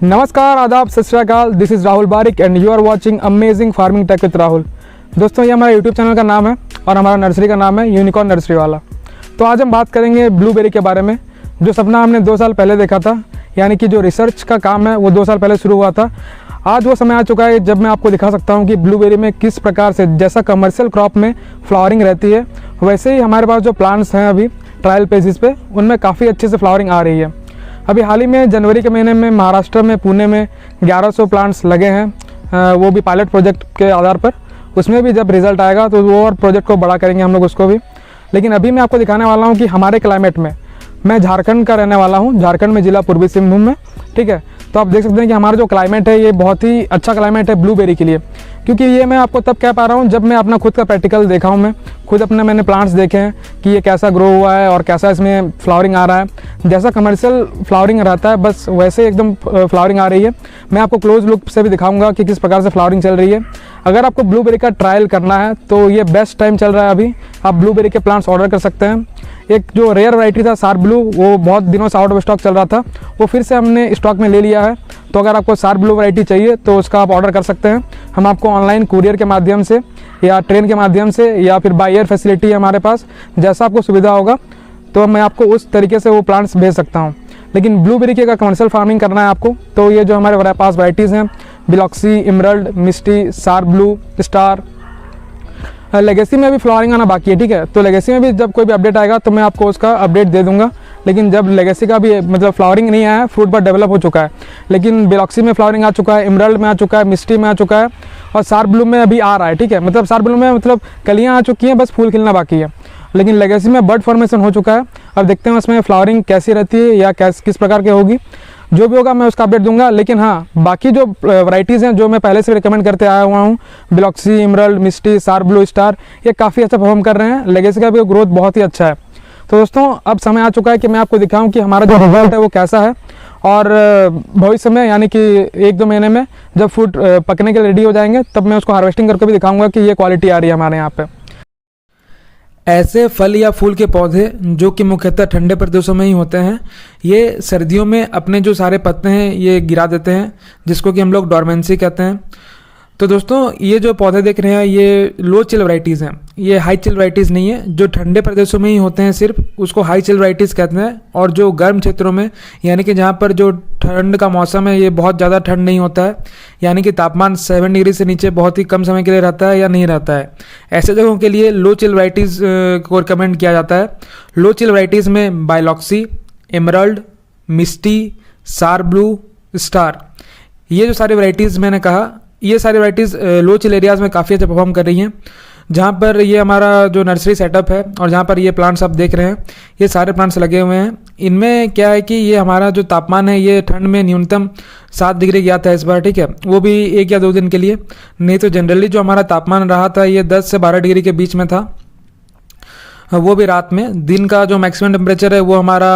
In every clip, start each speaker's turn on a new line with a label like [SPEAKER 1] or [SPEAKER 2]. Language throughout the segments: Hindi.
[SPEAKER 1] नमस्कार, आदाब, सत श्री अकाल। This is Rahul Barik and you are watching amazing farming tech with Rahul. दोस्तों, ये हमारा यूट्यूब चैनल का नाम है और हमारा नर्सरी का नाम है यूनिकॉर्न नर्सरी वाला। तो आज हम बात करेंगे ब्लूबेरी के बारे में, जो सपना हमने 2 साल पहले देखा था, यानी कि जो रिसर्च का काम है वो 2 साल पहले शुरू हुआ था। आज वो समय आ चुका है जब मैं आपको दिखा सकता हूँ कि ब्लूबेरी में किस प्रकार से, जैसा कमर्शियल क्रॉप में फ्लावरिंग रहती है, वैसे ही हमारे पास जो प्लांट्स हैं अभी ट्रायल बेसिस पे, उनमें काफ़ी अच्छे से फ्लावरिंग आ रही है। अभी हाल ही में जनवरी के महीने में महाराष्ट्र में पुणे में 1100 प्लांट्स लगे हैं, वो भी पायलट प्रोजेक्ट के आधार पर। उसमें भी जब रिज़ल्ट आएगा तो वो और प्रोजेक्ट को बड़ा करेंगे हम लोग उसको भी। लेकिन अभी मैं आपको दिखाने वाला हूँ कि हमारे क्लाइमेट में, मैं झारखंड का रहने वाला हूँ, झारखंड में ज़िला पूर्वी सिंहभूम में, ठीक है। तो आप देख सकते हैं कि हमारा जो क्लाइमेट है ये बहुत ही अच्छा क्लाइमेट है ब्लूबेरी के लिए, क्योंकि ये मैं आपको तब कह पा रहा हूँ जब मैं अपना खुद का प्रैक्टिकल देखा हूँ। मैं खुद अपने मैंने प्लांट्स देखे हैं कि ये कैसा ग्रो हुआ है और कैसा इसमें फ्लावरिंग आ रहा है। जैसा कमर्शियल फ्लावरिंग रहता है बस वैसे एकदम फ्लावरिंग आ रही है। मैं आपको क्लोज लुक से भी दिखाऊंगा कि किस प्रकार से फ्लावरिंग चल रही है। अगर आपको ब्लूबेरी का ट्रायल करना है तो ये बेस्ट टाइम चल रहा है अभी, आप ब्लूबेरी के प्लांट्स ऑर्डर कर सकते हैं। एक जो रेयर वैरायटी था शार्प ब्लू, वो बहुत दिनों से आउट ऑफ स्टॉक चल रहा था, वो फिर से हमने स्टॉक में ले लिया है। तो अगर आपको शार्प ब्लू वैरायटी चाहिए तो उसका आप ऑर्डर कर सकते हैं। हम आपको ऑनलाइन कुरियर के माध्यम से या ट्रेन के माध्यम से या फिर बाय एयर फैसिलिटी है हमारे पास, जैसा आपको सुविधा होगा तो मैं आपको उस तरीके से वो प्लांट्स भेज सकता हूँ। लेकिन ब्लूबेरी की अगर कमर्शियल फार्मिंग करना है आपको, तो ये जो हमारे पास वैराइटीज़ हैं, बिलॉक्सी, इमरल्ड, मिस्टी, शार्प ब्लू, स्टार, लेगेसी में भी फ्लावरिंग आना बाकी है, ठीक है। तो लेगेसी में भी जब कोई भी अपडेट आएगा तो मैं आपको उसका अपडेट दे दूंगा। लेकिन जब लेगेसी का भी मतलब फ्लावरिंग नहीं आया है, फ्रूट पर डेवलप हो चुका है, लेकिन बिलॉक्सी में फ्लावरिंग आ चुका है, इमरल्ड में आ चुका है, मिस्टी में आ चुका है और शार्प ब्लू में अभी आ रहा है, ठीक है। मतलब शार्प ब्लू में मतलब कलियाँ आ चुकी हैं, बस फूल खिलना बाकी है। लेकिन लेगेसी में बर्ड फॉर्मेशन हो चुका है। अब देखते हैं उसमें फ्लावरिंग कैसी रहती है या किस प्रकार की होगी। जो भी होगा मैं उसका अपडेट दूंगा। लेकिन हाँ, बाकी जो वैराइटीज़ हैं जो मैं पहले से रिकमेंड करते आया हुआ हूँ, बिलॉक्सी, इमरल्ड, मिस्टी, शार्प ब्लू, स्टार, ये काफ़ी अच्छा परफॉर्म कर रहे हैं। लेगेसी का भी ग्रोथ बहुत ही अच्छा है। तो दोस्तों, अब समय आ चुका है कि मैं आपको दिखाऊं कि हमारा जो रिजल्ट है वो कैसा है। और भविष्य में, यानी कि 1-2 महीने में जब फ्रूट पकने के लिए रेडी हो जाएंगे, तब मैं उसको हार्वेस्टिंग करके भी दिखाऊंगा कि ये क्वालिटी आ रही है हमारे यहाँ पे।
[SPEAKER 2] ऐसे फल या फूल के पौधे जो कि मुख्यतः ठंडे प्रदेशों में ही होते हैं, ये सर्दियों में अपने जो सारे पत्ते हैं ये गिरा देते हैं, जिसको कि हम लोग डोरमेंसी कहते हैं। तो दोस्तों, ये जो पौधे देख रहे हैं ये लो चिल वैराइटीज़ हैं, ये हाई चिल वैराइटीज़ नहीं है। जो ठंडे प्रदेशों में ही होते हैं सिर्फ, उसको हाई चिल वैराइटीज़ कहते हैं। और जो गर्म क्षेत्रों में, यानी कि जहाँ पर जो ठंड का मौसम है, ये बहुत ज़्यादा ठंड नहीं होता है, यानी कि तापमान 7 डिग्री से नीचे बहुत ही कम समय के लिए रहता है या नहीं रहता है, ऐसे जगहों के लिए लो चिल वैराइटीज़ को रिकमेंड किया जाता है। लो चिल वैराइटीज़ में बायलॉक्सी, इमरल्ड, मिस्टी, शार्प ब्लू, स्टार, ये जो सारी वैराइटीज़ मैंने कहा, ये सारी वैराइटीज़ लो चिल एरियाज़ में काफ़ी अच्छा परफॉर्म कर रही हैं। जहाँ पर ये हमारा जो नर्सरी सेटअप है और जहाँ पर ये प्लांट्स आप देख रहे हैं, ये सारे प्लांट्स लगे हुए हैं। इनमें क्या है कि ये हमारा जो तापमान है ये ठंड में न्यूनतम 7 डिग्री गया था इस बार, ठीक है, वो भी 1 या 2 दिन के लिए। नहीं तो जनरली जो हमारा तापमान रहा था ये 10 से 12 डिग्री के बीच में था, वो भी रात में। दिन का जो मैक्सिमम टेम्परेचर है वो हमारा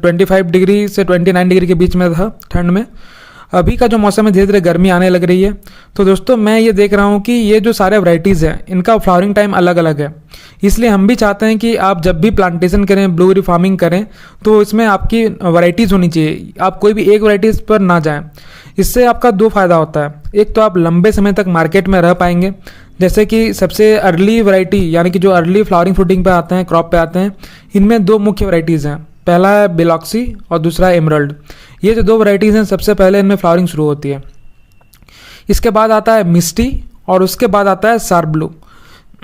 [SPEAKER 2] 25 डिग्री से 29 डिग्री के बीच में था ठंड में। अभी का जो मौसम है धीरे धीरे गर्मी आने लग रही है। तो दोस्तों, मैं ये देख रहा हूँ कि ये जो सारे वैराइटीज़ हैं इनका फ्लावरिंग टाइम अलग अलग है। इसलिए हम भी चाहते हैं कि आप जब भी प्लांटेशन करें, ब्लूबेरी फार्मिंग करें, तो इसमें आपकी वैराइटीज़ होनी चाहिए। आप कोई भी एक वैराइटीज़ पर ना जाएं। इससे आपका 2 फायदा होता है। एक तो आप लंबे समय तक मार्केट में रह पाएंगे, जैसे कि सबसे अर्ली वैरायटी, यानी कि जो अर्ली फ्लावरिंग फ्रूटिंग पे आते हैं, क्रॉप पे आते हैं, इनमें 2 मुख्य वैराइटीज़ हैं। पहला है बिलॉक्सी और दूसरा है इमरल्ड। ये जो 2 वैराइटीज़ हैं, सबसे पहले इनमें फ्लावरिंग शुरू होती है। इसके बाद आता है मिस्टी और उसके बाद आता है शार्प ब्लू।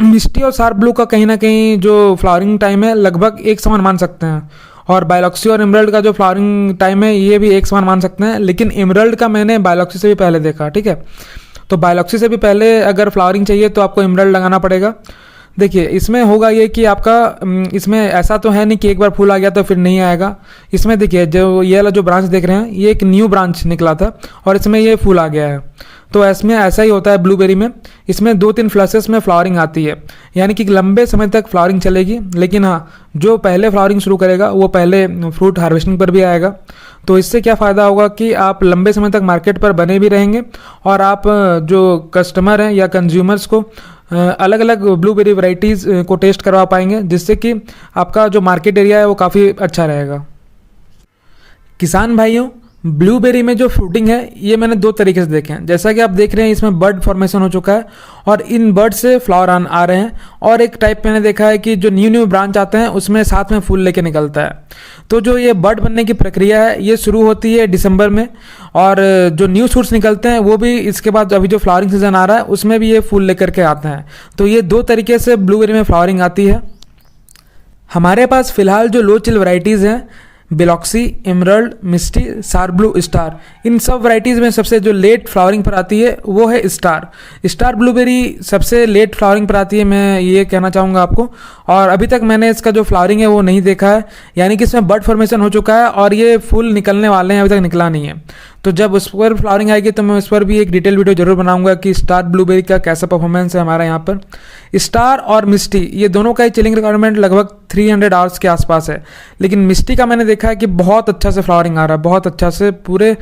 [SPEAKER 2] मिस्टी और शार्प ब्लू का कहीं ना कहीं जो फ्लावरिंग टाइम है लगभग एक समान मान सकते हैं, और बायलॉक्सी और इमरल्ड का जो फ्लावरिंग टाइम है ये भी एक समान मान सकते हैं। लेकिन इमरल्ड का मैंने बायलॉक्सी से भी पहले देखा, ठीक है। तो बायलॉक्सी से भी पहले अगर फ्लावरिंग चाहिए तो आपको इमरल्ड लगाना पड़ेगा। देखिए, इसमें होगा ये कि आपका, इसमें ऐसा तो है नहीं कि एक बार फूल आ गया तो फिर नहीं आएगा। इसमें देखिए, जो ये वाला जो ब्रांच देख रहे हैं, ये एक न्यू ब्रांच निकला था और इसमें ये फूल आ गया है। तो इसमें ऐसा ही होता है ब्लूबेरी में, इसमें 2-3 फ्लसेस में फ्लावरिंग आती है, यानी कि लंबे समय तक फ्लावरिंग चलेगी। लेकिन हाँ, जो पहले फ्लावरिंग शुरू करेगा वो पहले फ्रूट हार्वेस्टिंग पर भी आएगा। तो इससे क्या फ़ायदा होगा कि आप लंबे समय तक मार्केट पर बने भी रहेंगे और आप जो कस्टमर हैं या कंज्यूमर्स को अलग अलग ब्लूबेरी वैराइटीज़ को टेस्ट करवा पाएंगे, जिससे कि आपका जो मार्केट एरिया है वो काफ़ी अच्छा रहेगा। किसान भाइयों, ब्लूबेरी में जो फ्रूटिंग है ये मैंने दो तरीके से देखे हैं। जैसा कि आप देख रहे हैं इसमें बर्ड फॉर्मेशन हो चुका है और इन बर्ड से फ्लावर आ रहे हैं, और एक टाइप मैंने देखा है कि जो न्यू ब्रांच आते हैं उसमें साथ में फूल लेके निकलता है। तो जो ये बर्ड बनने की प्रक्रिया है ये शुरू होती है दिसंबर में, और जो न्यू शूट्स निकलते हैं वो भी इसके बाद अभी जो फ्लावरिंग सीजन आ रहा है उसमें भी ये फूल लेकर के आते हैं। तो ये दो तरीके से ब्लूबेरी में फ्लावरिंग आती है। हमारे पास फिलहाल जो लो चिल वैरायटीज़ हैं, बिलॉक्सी, एमरल्ड, मिस्टी, सार ब्लू, स्टार, इन सब वैरायटीज़ में सबसे जो लेट फ्लावरिंग पर आती है वो है स्टार ब्लूबेरी सबसे लेट फ्लावरिंग पर आती है, मैं ये कहना चाहूँगा आपको। और अभी तक मैंने इसका जो फ्लावरिंग है वो नहीं देखा है, यानी कि इसमें बर्ड फॉर्मेशन हो चुका है और ये फूल निकलने वाले हैं, अभी तक निकला नहीं है। तो जब उस पर फ्लावरिंग आएगी तो मैं उस पर भी एक डिटेल वीडियो जरूर बनाऊंगा कि स्टार ब्लूबेरी का कैसा परफॉर्मेंस है हमारा यहाँ पर। स्टार और मिस्टी ये दोनों का ही चिलिंग रिक्वायरमेंट लगभग 300 आवर्स के आसपास है, लेकिन मिस्टी का मैंने देखा है कि बहुत अच्छा से फ्लावरिंग आ रहा है, बहुत अच्छा से पूरे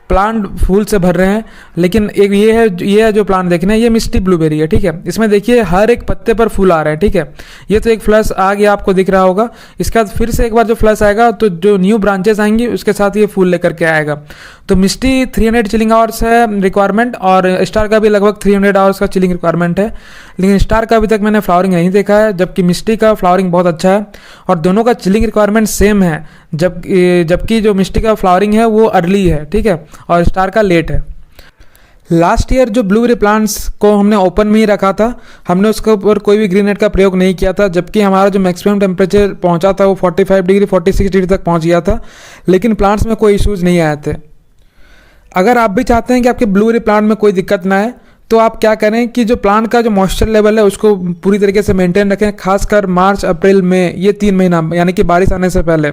[SPEAKER 2] प्लांट फूल से भर रहे हैं। लेकिन एक ये है जो प्लांट देखना है, ये मिस्टी ब्लूबेरी है, ठीक है। इसमें देखिए हर एक पत्ते पर फूल आ रहे हैं, ठीक है। ये तो एक फ्लश आ गया, आपको दिख रहा होगा। इसके बाद फिर से एक बार जो फ्लश आएगा तो जो न्यू ब्रांचेस आएंगी उसके साथ ये फूल लेकर के आएगा। तो मिस्टी 300 चिलिंग आवर्स है रिक्वायरमेंट, और स्टार का भी लगभग 300 आवर्स का चिलिंग रिक्वायरमेंट है। लेकिन स्टार का अभी तक मैंने फ्लावरिंग नहीं देखा है, जबकि मिस्टी का फ्लावरिंग बहुत अच्छा है और दोनों का चिलिंग रिक्वायरमेंट सेम है। जबकि जो मिस्टी का फ्लावरिंग है वो अर्ली है, ठीक है, और स्टार का लेट है। लास्ट ईयर जो ब्लूबेरी प्लांट्स को हमने ओपन में ही रखा था, हमने उसके ऊपर कोई भी ग्रीन नेट का प्रयोग नहीं किया था, जबकि हमारा जो मैक्सिमम टेम्परेचर पहुंचा था वो 45 डिग्री 46 डिग्री तक पहुंच गया था, लेकिन प्लांट्स में कोई इश्यूज़ नहीं आए थे। अगर आप भी चाहते हैं कि आपके ब्लूबेरी प्लांट में कोई दिक्कत ना आए तो आप क्या करें कि जो प्लांट का जो मॉइस्चर लेवल है उसको पूरी तरीके से मेंटेन रखें, खासकर मार्च, अप्रैल, मई, ये 3 महीना यानी कि बारिश आने से पहले।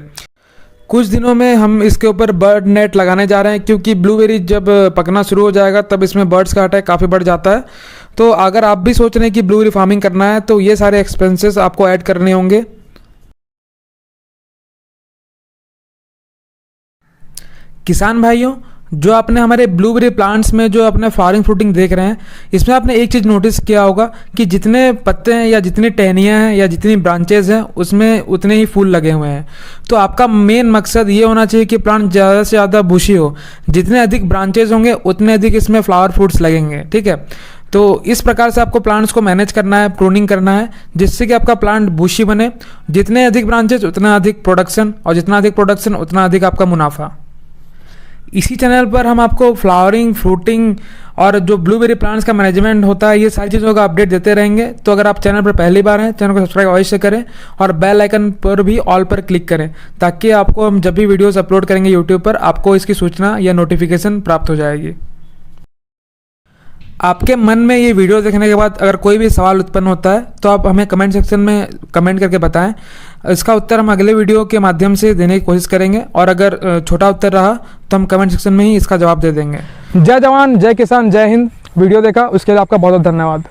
[SPEAKER 2] कुछ दिनों में हम इसके ऊपर बर्ड नेट लगाने जा रहे हैं, क्योंकि ब्लूबेरी जब पकना शुरू हो जाएगा तब इसमें बर्ड्स का अटैक काफ़ी बढ़ जाता है। तो अगर आप भी सोच रहे हैं कि ब्लूबेरी फार्मिंग करना है तो ये सारे एक्सपेंसेस आपको ऐड करने होंगे। किसान भाइयों, जो आपने हमारे ब्लूबेरी प्लांट्स में जो अपने फ्लावरिंग फ्रूटिंग देख रहे हैं, इसमें आपने एक चीज़ नोटिस किया होगा कि जितने पत्ते हैं या जितनी टहनियाँ हैं या जितनी ब्रांचेज हैं उसमें उतने ही फूल लगे हुए हैं। तो आपका मेन मकसद ये होना चाहिए कि प्लांट ज़्यादा से ज़्यादा बुशी हो। जितने अधिक ब्रांचेज होंगे उतने अधिक इसमें फ्लावर फ्रूट्स लगेंगे, ठीक है। तो इस प्रकार से आपको प्लांट्स को मैनेज करना है, प्रूनिंग करना है, जिससे कि आपका प्लांट बुशी बने। जितने अधिक ब्रांचेज उतना अधिक प्रोडक्शन, और जितना अधिक प्रोडक्शन उतना अधिक आपका मुनाफा। इसी चैनल पर हम आपको फ्लावरिंग, फ्रूटिंग और जो ब्लूबेरी प्लांट्स का मैनेजमेंट होता है ये सारी चीज़ों का अपडेट देते रहेंगे। तो अगर आप चैनल पर पहली बार हैं, चैनल को सब्सक्राइब अवश्य करें और बेल आइकन पर भी ऑल पर क्लिक करें, ताकि आपको हम जब भी वीडियोस अपलोड करेंगे यूट्यूब पर आपको इसकी सूचना या नोटिफिकेशन प्राप्त हो जाएगी। आपके मन में ये वीडियो देखने के बाद अगर कोई भी सवाल उत्पन्न होता है तो आप हमें कमेंट सेक्शन में कमेंट करके बताएं। इसका उत्तर हम अगले वीडियो के माध्यम से देने की कोशिश करेंगे, और अगर छोटा उत्तर रहा तो हम कमेंट सेक्शन में ही इसका जवाब दे देंगे।
[SPEAKER 1] जय जवान, जय किसान, जय हिंद। वीडियो देखा उसके लिए आपका बहुत बहुत धन्यवाद।